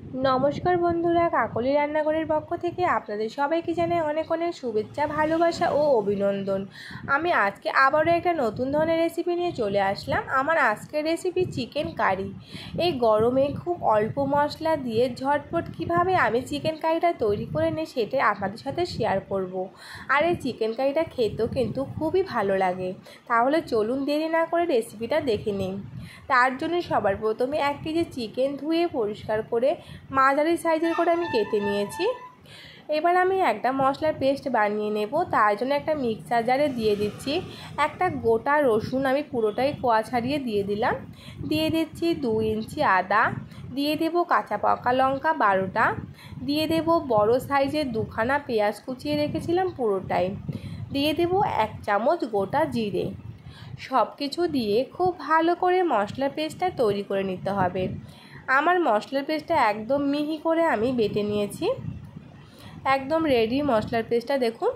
নমস্কার বন্ধুরা, কাকলি রান্নাঘরের পক্ষ থেকে আপনাদের সবাইকে জানাই অনেক অনেক শুভেচ্ছা, ভালোবাসা ও অভিনন্দন। আমি আজকে আবারও একটা নতুন ধরনের রেসিপি নিয়ে চলে আসলাম। আমার আজকের রেসিপি চিকেন কারি। এই গরমে খুব অল্প মশলা দিয়ে ঝটপট কিভাবে আমি চিকেন কারিটা তৈরি করে নিই সেটাই আপনাদের সাথে শেয়ার করব। আর এই চিকেন কারিটা খেতেও কিন্তু খুবই ভালো লাগে। তাহলে চলুন দেরি না করে রেসিপিটা দেখে নিন। তার জন্য সবার প্রথমে 1 কেজি চিকেন ধুয়ে পরিষ্কার করে মাঝারি সাইজের করে আমি কেটে নিয়েছি। এবার আমি একটা মশলার পেস্ট বানিয়ে নেব। তার জন্য একটা মিক্সার জারে দিয়ে দিচ্ছি একটা গোটা রসুন, আমি পুরোটাই কোয়া ছাড়িয়ে দিয়ে দিলাম। দিয়ে দিচ্ছি 2 ইঞ্চি আদা, দিয়ে দেব কাঁচা পাকা লঙ্কা 12টা, দিয়ে দেব বড় সাইজের 2খানা পেঁয়াজ কুচিয়ে রেখেছিলাম পুরোটাই, দিয়ে দেব 1 চামচ গোটা জিরে। সব কিছু দিয়ে খুব ভালো করে মশলার পেস্টটা তৈরি করে নিতে হবে। আমার মশলার পেস্টটা একদম মিহি করে আমি বেটে নিয়েছি, একদম রেডি মশলার পেস্টটা দেখুন।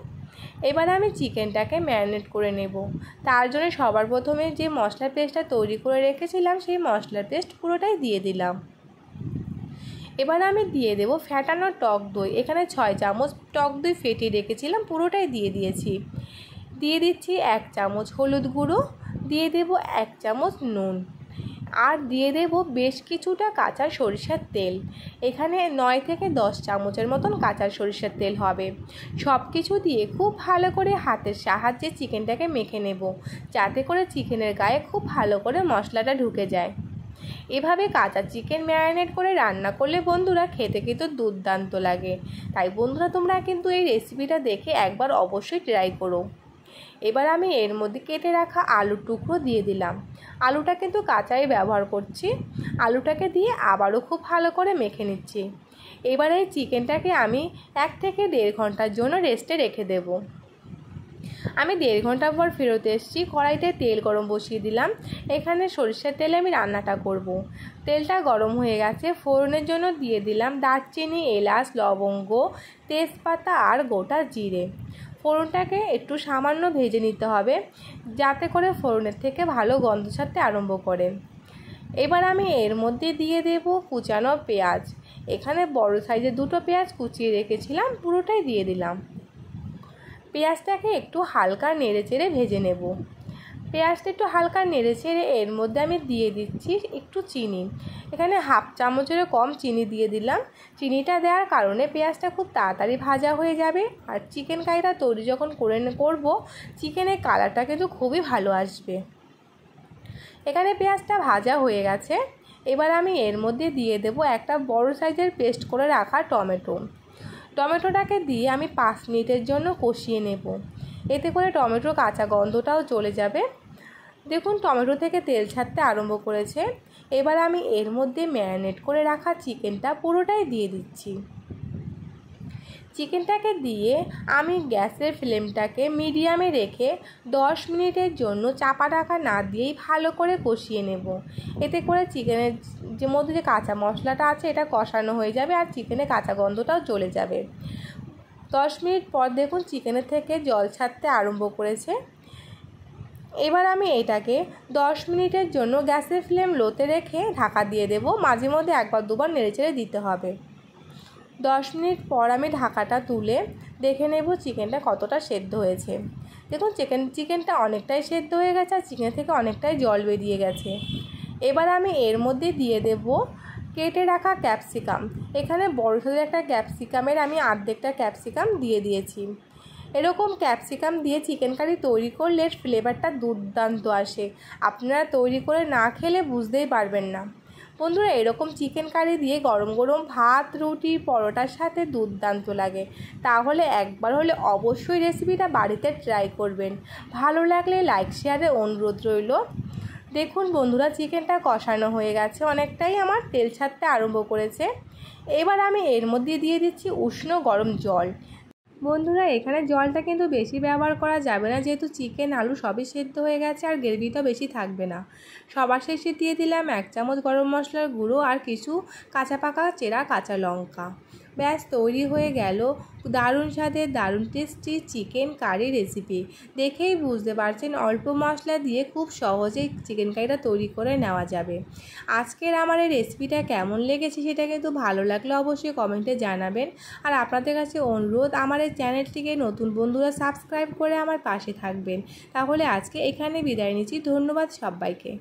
এবার আমি চিকেনটাকে ম্যারিনেট করে নেব। তার জন্য সবার প্রথমে যে মশলার পেস্টটা তৈরি করে রেখেছিলাম সেই মশলার পেস্ট পুরোটাই দিয়ে দিলাম। এবার আমি দিয়ে দেব ফ্যাটানো টক দই। এখানে 6 চামচ টক দই ফেটিয়ে রেখেছিলাম, পুরোটাই দিয়ে দিয়েছি। দিয়ে দিচ্ছি 1 চামচ হলুদ গুঁড়ো, দিয়ে দেব 1 চামচ নুন, আর দিয়ে দেব বেশ কিছুটা কাঁচা সরিষার তেল। এখানে 9 থেকে 10 চামচের মতন কাঁচা সরিষার তেল হবে। সব কিছু দিয়ে খুব ভালো করে হাতের সাহায্যে চিকেনটাকে মেখে নেব, যাতে করে চিকেনের গায়ে খুব ভালো করে মশলাটা ঢুকে যায়। এভাবে কাঁচা চিকেন ম্যারিনেট করে রান্না করলে বন্ধুরা খেতে কিন্তু দুর্দান্ত লাগে। তাই বন্ধুরা তোমরা কিন্তু এই রেসিপিটা দেখে একবার অবশ্যই ট্রাই করো। এবার আমি এর মধ্যে কেটে রাখা আলুর টুকরো দিয়ে দিলাম। আলুটা কিন্তু কাঁচাই ব্যবহার করছি। আলুটাকে দিয়ে আবারও খুব ভালো করে মেখে নিচ্ছি। এবার এই চিকেনটাকে আমি 1 থেকে 1.5 ঘন্টার জন্য রেস্টে রেখে দেব। আমি 1.5 ঘন্টা পর ফেরত এসেছি। কড়াইতে তেল গরম বসিয়ে দিলাম। এখানে সরিষার তেলে আমি রান্নাটা করব। তেলটা গরম হয়ে গেছে। ফোড়নের জন্য দিয়ে দিলাম দারচিনি, এলাচ, লবঙ্গ, তেজপাতা আর গোটা জিরে। ফোড়নটাকে একটু সামান্য ভেজে নিতে হবে, যাতে করে ফোড়নের থেকে ভালো গন্ধ ছাড়তে আরম্ভ করে। এবার আমি এর মধ্যে দিয়ে দেব কুচানো পেঁয়াজ। এখানে বড় সাইজের 2টো পেঁয়াজ কুচিয়ে রেখেছিলাম, পুরোটাই দিয়ে দিলাম। পেঁয়াজটাকে একটু হালকা নেড়েচেড়ে ভেজে নেব। পেঁয়াজটা একটু হালকা নেড়েচেড়ে এর মধ্যে আমি দিয়ে দিচ্ছি একটু চিনি। এখানে 1/2 চামচেরও কম চিনি দিয়ে দিলাম। চিনিটা দেওয়ার কারণে পেঁয়াজটা খুব তাড়াতাড়ি ভাজা হয়ে যাবে, আর চিকেন কারিটা তৈরি যখন করব চিকেনের কালারটা কিন্তু খুবই ভালো আসবে। এখানে পেঁয়াজটা ভাজা হয়ে গেছে। এবার আমি এর মধ্যে দিয়ে দেব একটা বড় সাইজের পেস্ট করে রাখা টমেটো। টমেটোটাকে দিয়ে আমি 5 মিনিটের জন্য কষিয়ে নেব। এতে করে টমেটোর কাঁচা গন্ধটাও চলে যাবে। দেখুন টমেটো থেকে তেল ছাড়তে আরম্ভ করেছে। এবার আমি এর মধ্যে ম্যারিনেট করে রাখা চিকেনটা পুরোটাই দিয়ে দিচ্ছি। চিকেনটাকে দিয়ে আমি গ্যাসের ফ্লেমটাকে মিডিয়ামে রেখে 10 মিনিটের জন্য চাপা ঢাকা না দিয়েই ভালো করে কষিয়ে নেব। এতে করে চিকেনের যে মধ্যে যে কাঁচা মশলাটা আছে এটা কষানো হয়ে যাবে, আর চিকেনের কাঁচা গন্ধটাও চলে যাবে। 10 মিনিট পর দেখুন চিকেনের থেকে জল ছাড়তে আরম্ভ করেছে। এবার আমি এটাকে 10 মিনিটের জন্য গ্যাসের ফ্লেম লোতে রেখে ঢাকা দিয়ে দেব। মাঝে মধ্যে 1 বার 2 বার নেড়েচেড়ে দিতে হবে। 10 মিনিট পর আমি ঢাকাটা তুলে দেখে নেব চিকেনটা কতটা সেদ্ধ হয়েছে। দেখুন চিকেনটা অনেকটাই সেদ্ধ হয়ে গেছে, আর চিকেন থেকে অনেকটাই জল বেরিয়ে গেছে। এবার আমি এর মধ্যে দিয়ে দেব কেটে রাখা ক্যাপসিকাম। এখানে বড় সাইজের একটা ক্যাপসিকামের আমি অর্ধেকটা ক্যাপসিকাম দিয়ে দিয়েছি। এরকম ক্যাপসিকাম দিয়ে চিকেন কারি তৈরি করলে ফ্লেভারটা দুর্দান্ত আসে। আপনারা তৈরি করে না খেলে বুঝতেই পারবেন না। বন্ধুরা এরকম চিকেন কারি দিয়ে গরম গরম ভাত, রুটি, পরোটার সাথে দুর্দান্ত লাগে। তাহলে একবার হলে অবশ্যই রেসিপিটা বাড়িতে ট্রাই করবেন। ভালো লাগলে লাইক শেয়ারের অনুরোধ রইল। দেখুন বন্ধুরা চিকেনটা কষানো হয়ে গেছে, অনেকটাই আমার তেল ছাড়তে আরম্ভ করেছে। এবার আমি এর মধ্যে দিয়ে দিচ্ছি উষ্ণ গরম জল। বন্ধুরা এখানে জলটা কিন্তু বেশি ব্যবহার করা যাবে না, যেহেতু চিকেন আলু সবই সেদ্ধ হয়ে গেছে আর গ্রেভিটাও বেশি থাকবে না। সবার শেষে দিয়ে দিলাম 1 চামচ গরম মশলার গুঁড়ো আর কিছু কাঁচা পাকা চেরা কাঁচা লঙ্কা। ব্যাস তৈরি হয়ে গেল দারুণ স্বাদের দারুণ টেস্টি চিকেন কারি রেসিপি। দেখেই বুঝতে পারছেন অল্প মশলা দিয়ে খুব সহজেই চিকেন কারিটা তৈরি করে নেওয়া যাবে। আজকের আমার এই রেসিপিটা কেমন লেগেছে সেটা কিন্তু ভালো লাগলে অবশ্যই কমেন্টে জানাবেন। আর আপনাদের কাছে অনুরোধ, আমার এই চ্যানেলটিকে নতুন বন্ধুরা সাবস্ক্রাইব করে আমার পাশে থাকবেন। তাহলে আজকে এখানে বিদায় নিচ্ছি। ধন্যবাদ সবাইকে।